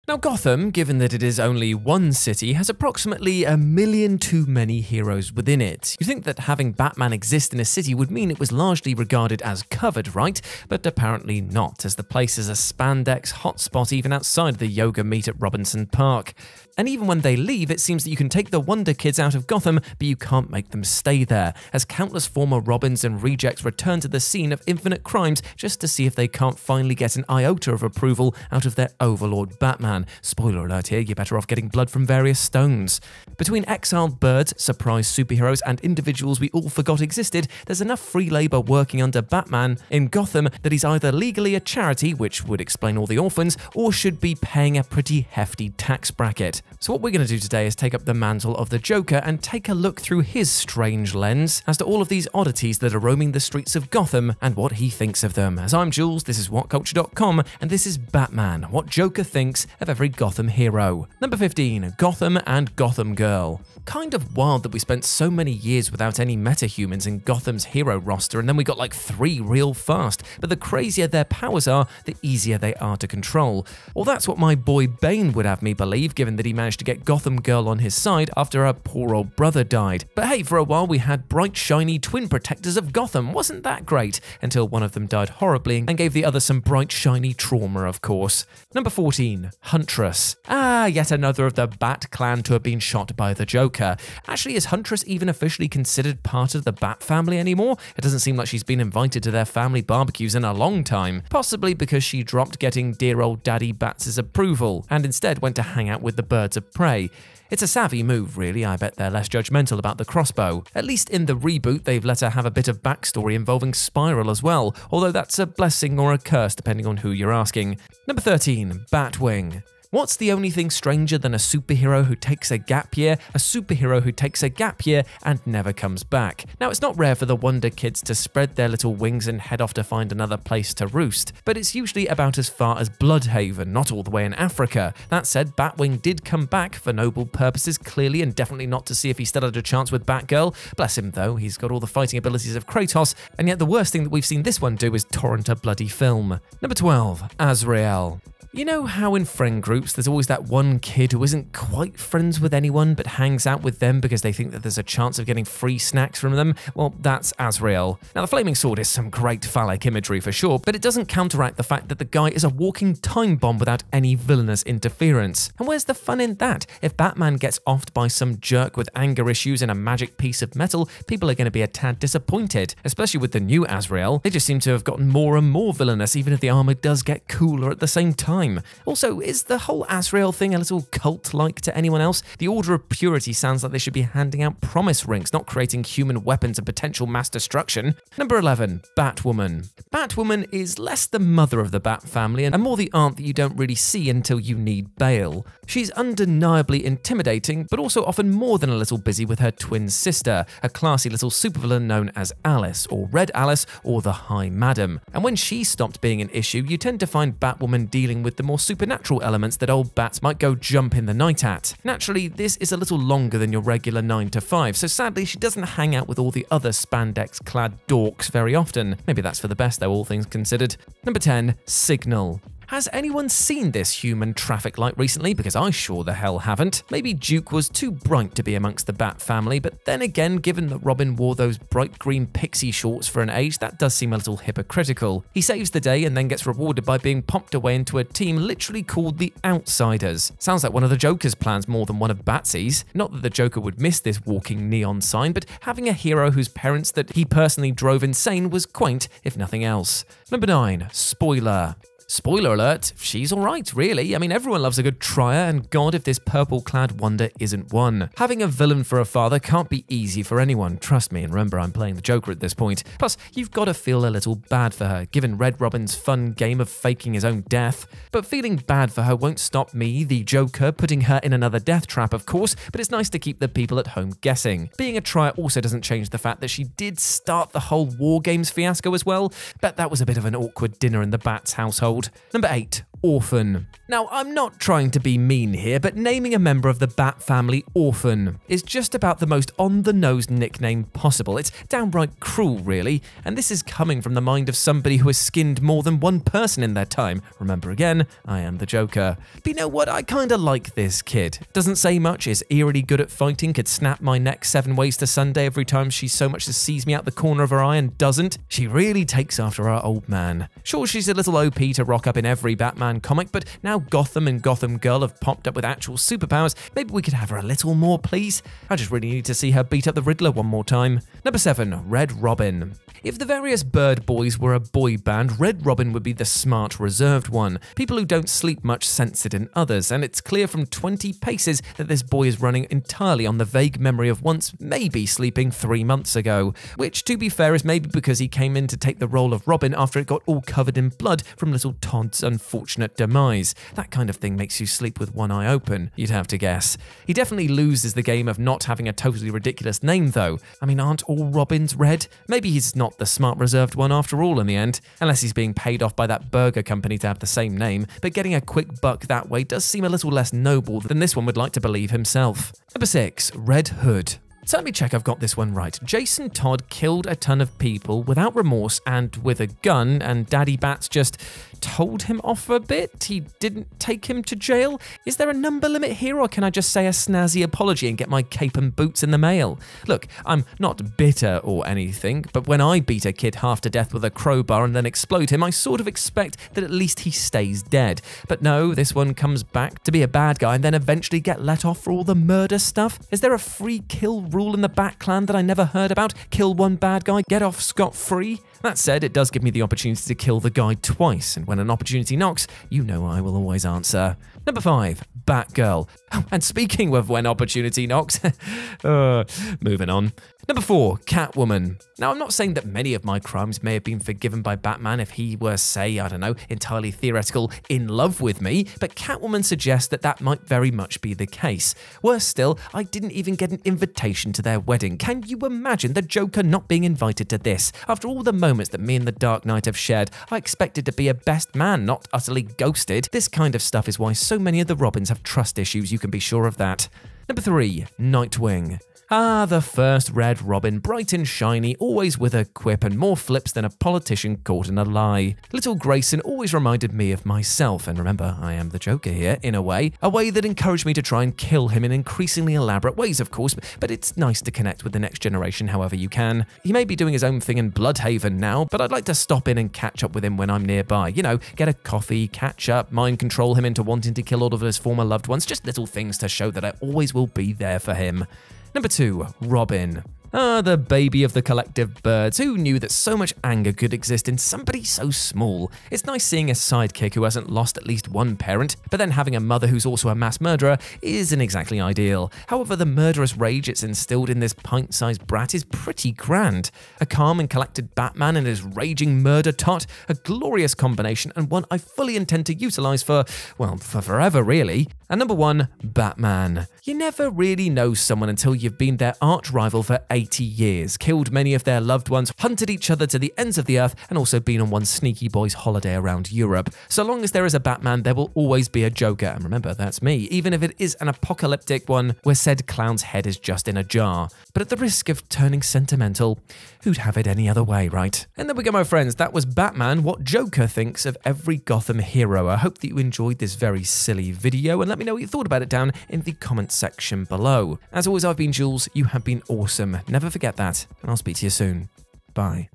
Now Gotham, given that it is only one city, has approximately 1 million too many heroes within it. You'd think that having Batman exist in a city would mean it was largely regarded as covered, right? But apparently not, as the place is a spandex hotspot even outside the yoga meet at Robinson Park. And even when they leave, it seems that you can take the Wonder Kids out of Gotham, but you can't make them stay there, as countless former Robins and rejects return to the scene of infinite crimes just to see if they can't finally get an iota of approval out of their overlord Batman. Spoiler alert here, you're better off getting blood from various stones. Between exiled birds, surprise superheroes, and individuals we all forgot existed, there's enough free labour working under Batman in Gotham that he's either legally a charity, which would explain all the orphans, or should be paying a pretty hefty tax bracket. So what we're going to do today is take up the mantle of the Joker and take a look through his strange lens as to all of these oddities that are roaming the streets of Gotham and what he thinks of them. As I'm Jules, this is WhatCulture.com, and this is Batman, what Joker thinks of every Gotham hero. Number 15, Gotham and Gotham Girl. Kind of wild that we spent so many years without any metahumans in Gotham's hero roster, and then we got like 3 real fast, but the crazier their powers are, the easier they are to control. Well, that's what my boy Bane would have me believe, given that he managed to get Gotham Girl on his side after her poor old brother died. But hey, for a while we had bright shiny twin protectors of Gotham, wasn't that great? Until one of them died horribly and gave the other some bright shiny trauma, of course. Number 14, Huntress. Yet another of the Bat clan to have been shot by the Joker. Actually, is Huntress even officially considered part of the Bat family anymore? It doesn't seem like she's been invited to their family barbecues in a long time. Possibly because she dropped getting dear old Daddy Bats' approval and instead went to hang out with the birds of prey. It's a savvy move, really. I bet they're less judgmental about the crossbow. At least in the reboot, they've let her have a bit of backstory involving Spiral as well, although that's a blessing or a curse depending on who you're asking. Number 13, Batwing. What's the only thing stranger than a superhero who takes a gap year, a superhero who takes a gap year and never comes back? Now, it's not rare for the Wonder Kids to spread their little wings and head off to find another place to roost, but it's usually about as far as Bloodhaven, not all the way in Africa. That said, Batwing did come back for noble purposes, clearly, and definitely not to see if he still had a chance with Batgirl. Bless him though, he's got all the fighting abilities of Kratos, and yet the worst thing that we've seen this one do is torrent a bloody film. Number 12, AZRAEL. You know how in friend groups there's always that one kid who isn't quite friends with anyone but hangs out with them because they think that there's a chance of getting free snacks from them? Well, that's AZRAEL. Now, the flaming sword is some great phallic imagery for sure, but it doesn't counteract the fact that the guy is a walking time bomb without any villainous interference. And where's the fun in that? If Batman gets offed by some jerk with anger issues and a magic piece of metal, people are going to be a tad disappointed, especially with the new AZRAEL. They just seem to have gotten more and more villainous, even if the armor does get cooler at the same time. Also, is the whole AZRAEL thing a little cult-like to anyone else? The Order of Purity sounds like they should be handing out promise rings, not creating human weapons of potential mass destruction. Number 11, Batwoman. Batwoman is less the mother of the Bat family and more the aunt that you don't really see until you need bail. She's undeniably intimidating, but also often more than a little busy with her twin sister, a classy little supervillain known as Alice, or Red Alice, or the High Madam. And when she stopped being an issue, you tend to find Batwoman dealing with the more supernatural elements that old bats might go jump in the night at. Naturally, this is a little longer than your regular 9 to 5, so sadly she doesn't hang out with all the other spandex-clad dorks very often. Maybe that's for the best though, all things considered. Number 10, Signal. Has anyone seen this human traffic light recently? Because I sure the hell haven't. Maybe Duke was too bright to be amongst the Bat family, but then again, given that Robin wore those bright green pixie shorts for an age, that does seem a little hypocritical. He saves the day and then gets rewarded by being popped away into a team literally called the Outsiders. Sounds like one of the Joker's plans more than one of Batsy's. Not that the Joker would miss this walking neon sign, but having a hero whose parents that he personally drove insane was quaint, if nothing else. Number 9, Spoiler. Spoiler alert, she's alright, really. I mean, everyone loves a good trier, and god if this purple-clad wonder isn't one. Having a villain for a father can't be easy for anyone, trust me, and remember I'm playing the Joker at this point. Plus, you've got to feel a little bad for her, given Red Robin's fun game of faking his own death. But feeling bad for her won't stop me, the Joker, putting her in another death trap, of course, but it's nice to keep the people at home guessing. Being a trier also doesn't change the fact that she did start the whole War Games fiasco as well. Bet that was a bit of an awkward dinner in the Bats household. Number 8, orphan. Now, I'm not trying to be mean here, but naming a member of the Bat family Orphan is just about the most on-the-nose nickname possible. It's downright cruel, really, and this is coming from the mind of somebody who has skinned more than one person in their time. Remember again, I am the Joker. But you know what? I kinda like this kid. Doesn't say much, is eerily good at fighting, could snap my neck 7 ways to Sunday every time she so much as sees me out the corner of her eye and doesn't. She really takes after our old man. Sure, she's a little OP to rock up in every Batman comic, but now Gotham and Gotham Girl have popped up with actual superpowers. Maybe we could have her a little more, please? I just really need to see her beat up the Riddler one more time. Number 7, Red Robin. If the various Bird Boys were a boy band, Red Robin would be the smart, reserved one. People who don't sleep much sense it in others, and it's clear from 20 paces that this boy is running entirely on the vague memory of once maybe sleeping 3 months ago. Which, to be fair, is maybe because he came in to take the role of Robin after it got all covered in blood from little Todd's unfortunate demise. That kind of thing makes you sleep with one eye open, you'd have to guess. He definitely loses the game of not having a totally ridiculous name, though. I mean, aren't all Robins red? Maybe he's not the smart reserved one after all in the end, unless he's being paid off by that burger company to have the same name, but getting a quick buck that way does seem a little less noble than this one would like to believe himself. Number 6, Red Hood. So let me check I've got this one right. Jason Todd killed a ton of people without remorse and with a gun, and Daddy Bats just told him off a bit? He didn't take him to jail? Is there a number limit here, or can I just say a snazzy apology and get my cape and boots in the mail? Look, I'm not bitter or anything, but when I beat a kid half to death with a crowbar and then explode him, I sort of expect that at least he stays dead. But no, this one comes back to be a bad guy and then eventually get let off for all the murder stuff. Is there a free kill rule in the Bat Clan that I never heard about? Kill one bad guy, get off scot-free? That said, it does give me the opportunity to kill the guy twice, and when an opportunity knocks, you know I will always answer. Number 5, Batgirl. Oh, and speaking of when opportunity knocks, moving on. Number 4, Catwoman. Now, I'm not saying that many of my crimes may have been forgiven by Batman if he were, say, I don't know, entirely theoretical, in love with me, but Catwoman suggests that that might very much be the case. Worse still, I didn't even get an invitation to their wedding. Can you imagine the Joker not being invited to this? After all the moments that me and the Dark Knight have shared, I expected to be a best man, not utterly ghosted. This kind of stuff is why so many of the Robins have trust issues, you can be sure of that. Number 3, Nightwing. Ah, the first Red Robin, bright and shiny, always with a quip and more flips than a politician caught in a lie. Little Grayson always reminded me of myself, and remember, I am the Joker here, in a way that encouraged me to try and kill him in increasingly elaborate ways, of course, but it's nice to connect with the next generation however you can. He may be doing his own thing in Bloodhaven now, but I'd like to stop in and catch up with him when I'm nearby. You know, get a coffee, catch up, mind control him into wanting to kill all of his former loved ones, just little things to show that I always will be there for him. Number 2, Robin. Ah, the baby of the collective birds. Who knew that so much anger could exist in somebody so small? It's nice seeing a sidekick who hasn't lost at least one parent, but then having a mother who's also a mass murderer isn't exactly ideal. However, the murderous rage it's instilled in this pint-sized brat is pretty grand. A calm and collected Batman and his raging murder tot, a glorious combination and one I fully intend to utilize for forever really. And number 1, Batman. You never really know someone until you've been their arch rival for 80 years, killed many of their loved ones, hunted each other to the ends of the earth, and also been on one sneaky boy's holiday around Europe. So long as there is a Batman, there will always be a Joker, and remember, that's me, even if it is an apocalyptic one where said clown's head is just in a jar. But at the risk of turning sentimental, who'd have it any other way, right? And there we go, my friends, that was Batman, what Joker thinks of every Gotham hero. I hope that you enjoyed this very silly video, and let me know what you thought about it down in the comments section below. As always, I've been Jules, you have been awesome. Never forget that, and I'll speak to you soon. Bye.